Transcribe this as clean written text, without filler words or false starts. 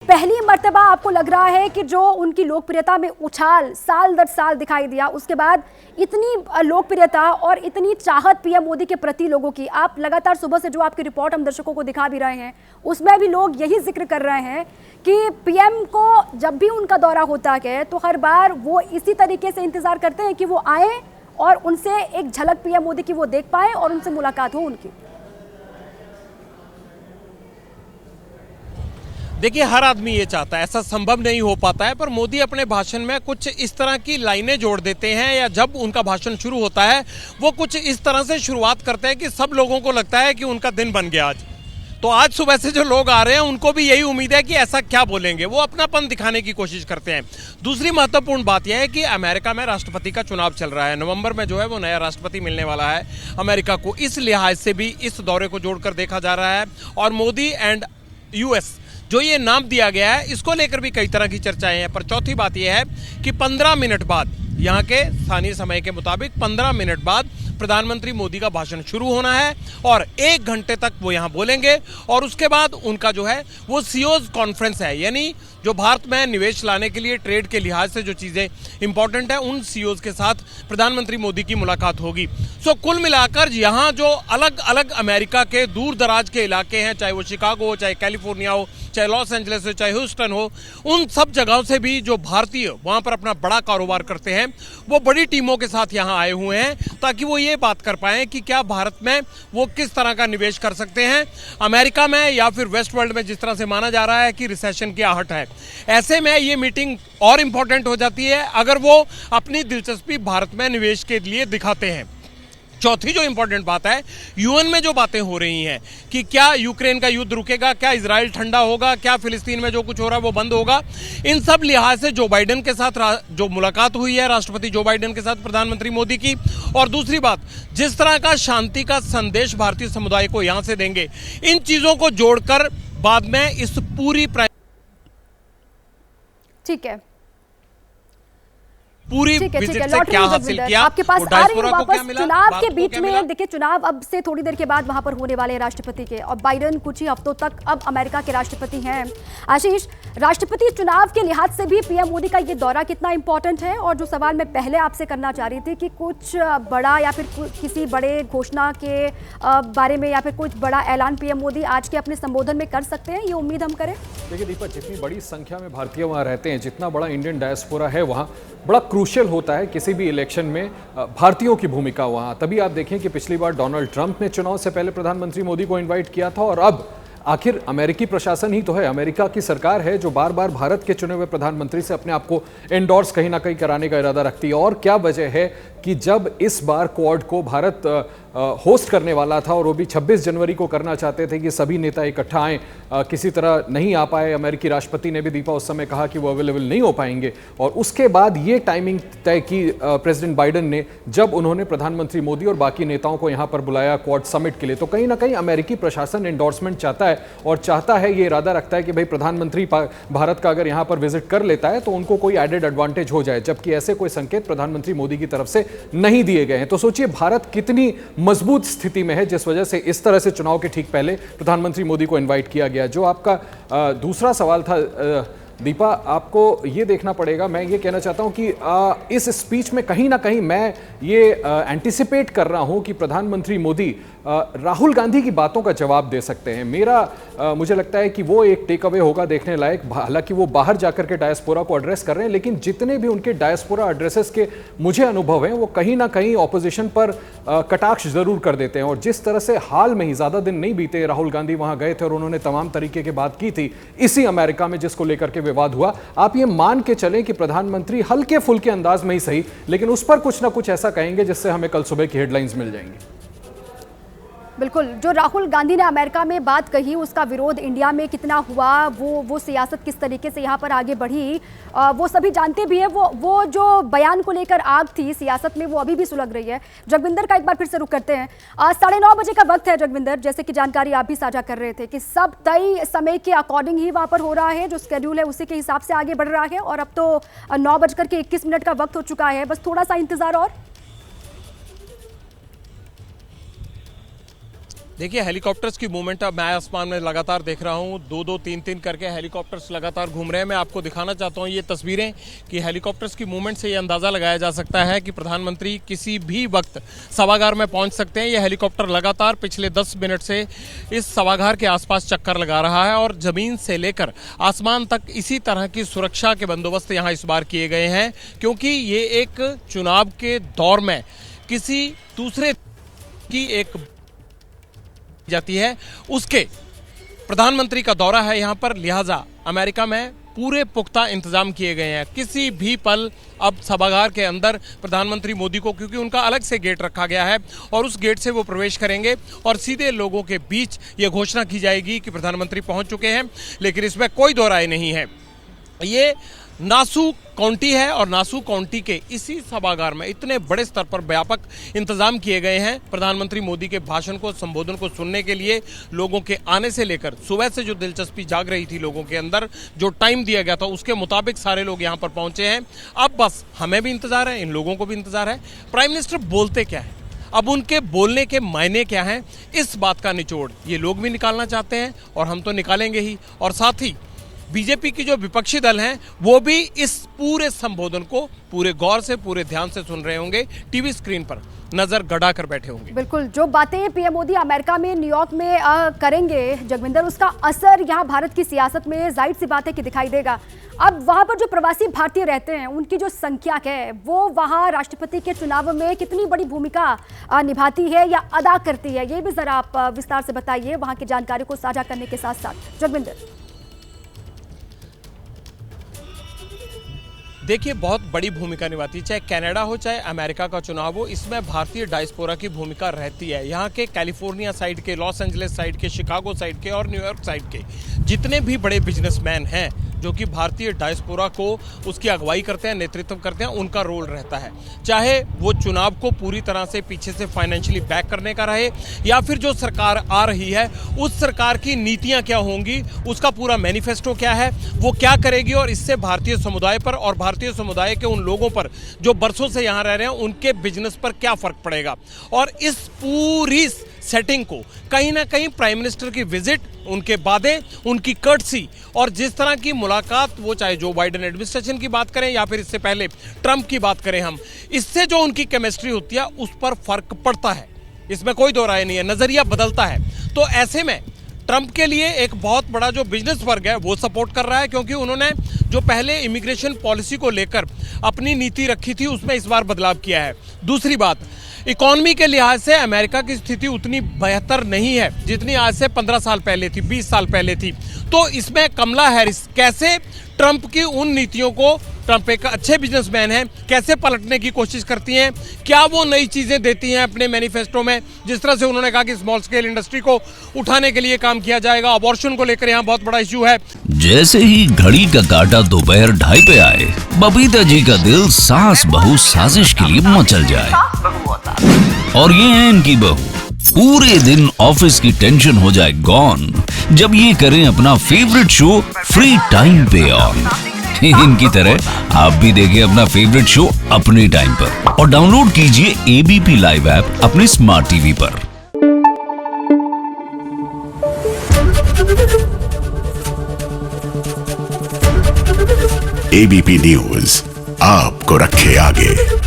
पहली मर्तबा आपको लग रहा है कि जो उनकी लोकप्रियता में उछाल साल दर साल दिखाई दिया, उसके बाद इतनी लोकप्रियता और इतनी चाहत पीएम मोदी के प्रति लोगों की, आप लगातार सुबह से जो आपकी रिपोर्ट हम दर्शकों को दिखा भी रहे हैं, उसमें भी लोग यही जिक्र कर रहे हैं कि पीएम को जब भी उनका दौरा होता है तो हर बार वो इसी तरीके से इंतजार करते हैं कि वो आए और उनसे एक झलक पीएम मोदी की वो देख पाए और उनसे मुलाकात हो उनकी। देखिए, हर आदमी ये चाहता है, ऐसा संभव नहीं हो पाता है, पर मोदी अपने भाषण में कुछ इस तरह की लाइनें जोड़ देते हैं, या जब उनका भाषण शुरू होता है वो कुछ इस तरह से शुरुआत करते हैं कि सब लोगों को लगता है कि उनका दिन बन गया आज। तो आज सुबह से जो लोग आ रहे हैं उनको भी यही उम्मीद है कि ऐसा क्या बोलेंगे, वो अपनापन दिखाने की कोशिश करते हैं। दूसरी महत्वपूर्ण बात यह है कि अमेरिका में राष्ट्रपति का चुनाव चल रहा है, नवंबर में जो है वो नया राष्ट्रपति मिलने वाला है अमेरिका को। इस लिहाज से भी इस दौरे को जोड़कर देखा जा रहा है। और मोदी एंड यूएस जो ये नाम दिया गया है, इसको लेकर भी कई तरह की चर्चाएं हैं। पर चौथी बात यह है कि 15 मिनट बाद, यहाँ के स्थानीय समय के मुताबिक 15 मिनट बाद प्रधानमंत्री मोदी का भाषण शुरू होना है और 1 घंटे तक वो यहाँ बोलेंगे। और उसके बाद उनका जो है वो सीओज कॉन्फ्रेंस है, यानी जो भारत में निवेश लाने के लिए ट्रेड के लिहाज से जो चीज़ें इंपॉर्टेंट है, उन सीओज के साथ प्रधानमंत्री मोदी की मुलाकात होगी। सो कुल मिलाकर यहाँ जो अलग अलग अमेरिका के दूर दराज के इलाके हैं, चाहे वो शिकागो हो, चाहे कैलिफोर्निया हो, चाहे लॉस एंजलिस हो, चाहे ह्यूस्टन हो, उन सब जगहों से भी जो भारतीय वहाँ पर अपना बड़ा कारोबार करते हैं वो बड़ी टीमों के साथ यहाँ आए हुए हैं, ताकि वो ये बात कर पाएं कि क्या भारत में वो किस तरह का निवेश कर सकते हैं। अमेरिका में या फिर वेस्ट वर्ल्ड में जिस तरह से माना जा रहा है कि रिसेशन की आहट है, ऐसे में ये मीटिंग और इंपॉर्टेंट हो जाती है अगर वो अपनी दिलचस्पी भारत में निवेश के लिए दिखाते हैं। चौथी जो इंपॉर्टेंट बात है, यूएन में जो बातें हो रही हैं कि क्या यूक्रेन का युद्ध रुकेगा, क्या इजराइल ठंडा होगा, क्या फिलिस्तीन में जो कुछ हो रहा है वो बंद होगा, इन सब लिहाज से जो बाइडेन के साथ जो मुलाकात हुई है राष्ट्रपति जो बाइडेन के साथ प्रधानमंत्री मोदी की, और दूसरी बात जिस तरह का शांति का संदेश भारतीय समुदाय को यहां से देंगे, इन चीजों को जोड़कर बाद में इस पूरी ठीक है पूरी विजिट से क्या हासिल किया, आपके पास आ रही हूं वापस चुनाव के बीच में। देखिए, चुनाव अब से थोड़ी देर के बाद वहां पर होने वाले राष्ट्रपति के, और बाइडेन कुछ ही हफ्तों तक अब अमेरिका के राष्ट्रपति हैं। आशीष, राष्ट्रपति चुनाव के लिहाज से भी पीएम मोदी का ये दौरा कितना इंपॉर्टेंट है? और जो सवाल मैं पहले आपसे करना चाह रही थी कि कुछ बड़ा या फिर किसी बड़े घोषणा के बारे में या फिर कुछ बड़ा ऐलान पीएम मोदी आज के अपने संबोधन में कर सकते हैं, ये उम्मीद हम करें। देखिए दीपा, जितनी बड़ी संख्या में भारतीय वहाँ रहते हैं, जितना बड़ा इंडियन डायस्पोरा है वहाँ, बड़ा क्रूशियल होता है किसी भी इलेक्शन में भारतीयों की भूमिका वहाँ। तभी आप देखें कि पिछली बार डोनाल्ड ट्रंप ने चुनाव से पहले प्रधानमंत्री मोदी को इनवाइट किया था, और अब आखिर अमेरिकी प्रशासन ही तो है, अमेरिका की सरकार है जो बार बार भारत के चुने हुए प्रधानमंत्री से अपने आप को एंडोर्स कहीं ना कहीं कराने का इरादा रखती है। और क्या वजह है कि जब इस बार क्वाड को भारत होस्ट करने वाला था और वो भी 26 जनवरी को करना चाहते थे कि सभी नेता इकट्ठा आएँ, किसी तरह नहीं आ पाए। अमेरिकी राष्ट्रपति ने भी दीपा उस समय कहा कि वो अवेलेबल नहीं हो पाएंगे, और उसके बाद ये टाइमिंग तय की प्रेसिडेंट बाइडेन ने जब उन्होंने प्रधानमंत्री मोदी और बाकी नेताओं को यहाँ पर बुलाया क्वाड समिट के लिए। तो कहीं ना कहीं अमेरिकी प्रशासन एंडोर्समेंट चाहता है, और चाहता है, ये इरादा रखता है कि भाई प्रधानमंत्री भारत का अगर यहाँ पर विजिट कर लेता है तो उनको कोई एडेड एडवांटेज हो जाए, जबकि ऐसे कोई संकेत प्रधानमंत्री मोदी की तरफ से नहीं दिए गए हैं। तो सोचिए भारत कितनी मजबूत स्थिति में है, जिस वजह से इस तरह से चुनाव के ठीक पहले प्रधानमंत्री मोदी को इनवाइट किया गया। जो आपका दूसरा सवाल था दीपा, आपको ये देखना पड़ेगा, मैं ये कहना चाहता हूं कि इस स्पीच में कहीं ना कहीं मैं ये एंटिसिपेट कर रहा हूं कि प्रधानमंत्री मोदी राहुल गांधी की बातों का जवाब दे सकते हैं। मुझे लगता है कि वो एक टेक अवे होगा देखने लायक। हालांकि वो बाहर जाकर के डायस्पोरा को एड्रेस कर रहे हैं, लेकिन जितने भी उनके डायस्पोरा एड्रेसेस के मुझे अनुभव हैं, वो कहीं ना कहीं ऑपोजिशन पर कटाक्ष जरूर कर देते हैं। और जिस तरह से हाल में ही, ज़्यादा दिन नहीं बीते, राहुल गांधी वहां गए थे और उन्होंने तमाम तरीके की बात की थी इसी अमेरिका में, जिसको लेकर के विवाद हुआ। आप ये मान के चलें कि प्रधानमंत्री हल्के फुल्के अंदाज में ही सही, लेकिन उस पर कुछ ना कुछ ऐसा कहेंगे जिससे हमें कल सुबह की हेडलाइंस मिल जाएंगी। बिल्कुल, जो राहुल गांधी ने अमेरिका में बात कही, उसका विरोध इंडिया में कितना हुआ, वो सियासत किस तरीके से यहाँ पर आगे बढ़ी, वो सभी जानते भी हैं। वो जो बयान को लेकर आग थी सियासत में, वो अभी भी सुलग रही है। जगविंदर का एक बार फिर से रुख करते हैं। 9:30 बजे का वक्त है जगविंदर, जैसे कि जानकारी आप भी साझा कर रहे थे कि सब तय समय के अकॉर्डिंग ही वहाँ पर हो रहा है, जो स्केड्यूल है उसी के हिसाब से आगे बढ़ रहा है, और अब तो 9:21 का वक्त हो चुका है, बस थोड़ा सा इंतजार और। देखिए, हेलीकॉप्टर्स की मूवमेंट अब मैं आसमान में लगातार देख रहा हूँ। दो तीन करके हेलीकॉप्टर्स लगातार घूम रहे हैं। मैं आपको दिखाना चाहता हूँ ये तस्वीरें कि हेलीकॉप्टर्स की मूवमेंट से ये अंदाज़ा लगाया जा सकता है कि प्रधानमंत्री किसी भी वक्त सभागार में पहुँच सकते हैं। ये हेलीकॉप्टर लगातार पिछले 10 मिनट से इस सभागार के आसपास चक्कर लगा रहा है और ज़मीन से लेकर आसमान तक इसी तरह की सुरक्षा के बंदोबस्त यहाँ इस बार किए गए हैं, क्योंकि ये एक चुनाव के दौर में किसी दूसरे की एक जाती है, उसके प्रधानमंत्री का दौरा है यहाँ पर, लिहाजा अमेरिका में पूरे पुख्ता इंतजाम किए गए हैं। किसी भी पल अब सभागार के अंदर प्रधानमंत्री मोदी को, क्योंकि उनका अलग से गेट रखा गया है और उस गेट से वो प्रवेश करेंगे और सीधे लोगों के बीच ये घोषणा की जाएगी कि प्रधानमंत्री पहुंच चुके हैं। लेकिन इसमें कोई दो राय नहीं है, ये नासू काउंटी है और नासू काउंटी के इसी सभागार में इतने बड़े स्तर पर व्यापक इंतजाम किए गए हैं प्रधानमंत्री मोदी के भाषण को, संबोधन को सुनने के लिए। लोगों के आने से लेकर सुबह से जो दिलचस्पी जाग रही थी लोगों के अंदर, जो टाइम दिया गया था उसके मुताबिक सारे लोग यहाँ पर पहुंचे हैं। अब बस हमें भी इंतजार है, इन लोगों को भी इंतजार है, प्राइम मिनिस्टर बोलते क्या है, अब उनके बोलने के मायने क्या हैं, इस बात का निचोड़ ये लोग भी निकालना चाहते हैं और हम तो निकालेंगे ही। और साथ ही बीजेपी की जो विपक्षी दल हैं वो भी इस पूरे संबोधन को पूरे गौर से, पूरे ध्यान से सुन रहे होंगे, टीवी स्क्रीन पर नजर गड़ा कर बैठे होंगे। बिल्कुल, जो बातें पीएम मोदी अमेरिका में, न्यूयॉर्क में करेंगे जगविंदर, उसका असर यहाँ भारत की सियासत में जाहिर सी बात है कि दिखाई देगा। अब वहाँ पर जो प्रवासी भारतीय रहते हैं उनकी जो संख्या है वो वहाँ राष्ट्रपति के चुनाव में कितनी बड़ी भूमिका निभाती है या अदा करती है, ये भी जरा आप विस्तार से बताइए वहाँ की जानकारी को साझा करने के साथ साथ। जगविंदर, देखिए, बहुत बड़ी भूमिका निभाती है, चाहे कनाडा हो चाहे अमेरिका का चुनाव हो, इसमें भारतीय डायस्पोरा की भूमिका रहती है। यहाँ के कैलिफोर्निया साइड के, लॉस एंजलिस साइड के, शिकागो साइड के और न्यूयॉर्क साइड के जितने भी बड़े बिजनेसमैन हैं जो कि भारतीय डायस्पोरा को उसकी अगुवाई करते हैं, नेतृत्व करते हैं, उनका रोल रहता है। चाहे वो चुनाव को पूरी तरह से पीछे से फाइनेंशियली बैक करने का रहे या फिर जो सरकार आ रही है उस सरकार की नीतियां क्या होंगी, उसका पूरा मैनिफेस्टो क्या है, वो क्या करेगी और इससे भारतीय समुदाय पर और भारतीय समुदाय के उन लोगों पर जो बरसों से यहाँ रह रहे हैं उनके बिजनेस पर क्या फर्क पड़ेगा। और इस पूरी सेटिंग को कहीं ना कहीं प्राइम मिनिस्टर की विजिट, उनके वादे, उनकी कर्टसी और जिस तरह की मुलाकात, वो चाहे जो बाइडेन एडमिनिस्ट्रेशन की बात करें या फिर इससे पहले ट्रंप की बात करें, हम इससे जो उनकी केमिस्ट्री होती है उस पर फर्क पड़ता है, इसमें कोई दो राय नहीं है, नजरिया बदलता है। तो ऐसे में ट्रंप के लिए एक बहुत बड़ा जो बिजनेस वर्ग है वो सपोर्ट कर रहा है, क्योंकि उन्होंने जो पहले इमिग्रेशन पॉलिसी को लेकर अपनी नीति रखी थी उसमें इस बार बदलाव किया है। दूसरी बात, इकॉनमी के लिहाज से अमेरिका की स्थिति उतनी बेहतर नहीं है जितनी आज से 15 साल पहले थी, 20 साल पहले थी। तो इसमें कमला हैरिस कैसे ट्रंप की उन नीतियों को, ट्रंप एक अच्छे बिजनेसमैन हैं, कैसे पलटने की कोशिश करती हैं, क्या वो नई चीजें देती हैं अपने मैनिफेस्टो में, जिस तरह से उन्होंने कहा कि स्मॉल स्केल इंडस्ट्री को उठाने के लिए काम किया जाएगा, अबॉर्शन को लेकर यहाँ बहुत बड़ा इश्यू है। जैसे ही घड़ी का काटा दोपहर 2:30 पे आए, बबीता जी का दिल सास बहू साजिश के लिए मचल जाए। और ये है इनकी बहू, पूरे दिन ऑफिस की टेंशन हो जाए गॉन जब ये करें अपना फेवरेट शो फ्री टाइम पे ऑन। इनकी तरह आप भी देखें अपना फेवरेट शो अपने टाइम पर और डाउनलोड कीजिए एबीपी लाइव ऐप अपने स्मार्ट टीवी पर। एबीपी न्यूज आपको रखे आगे।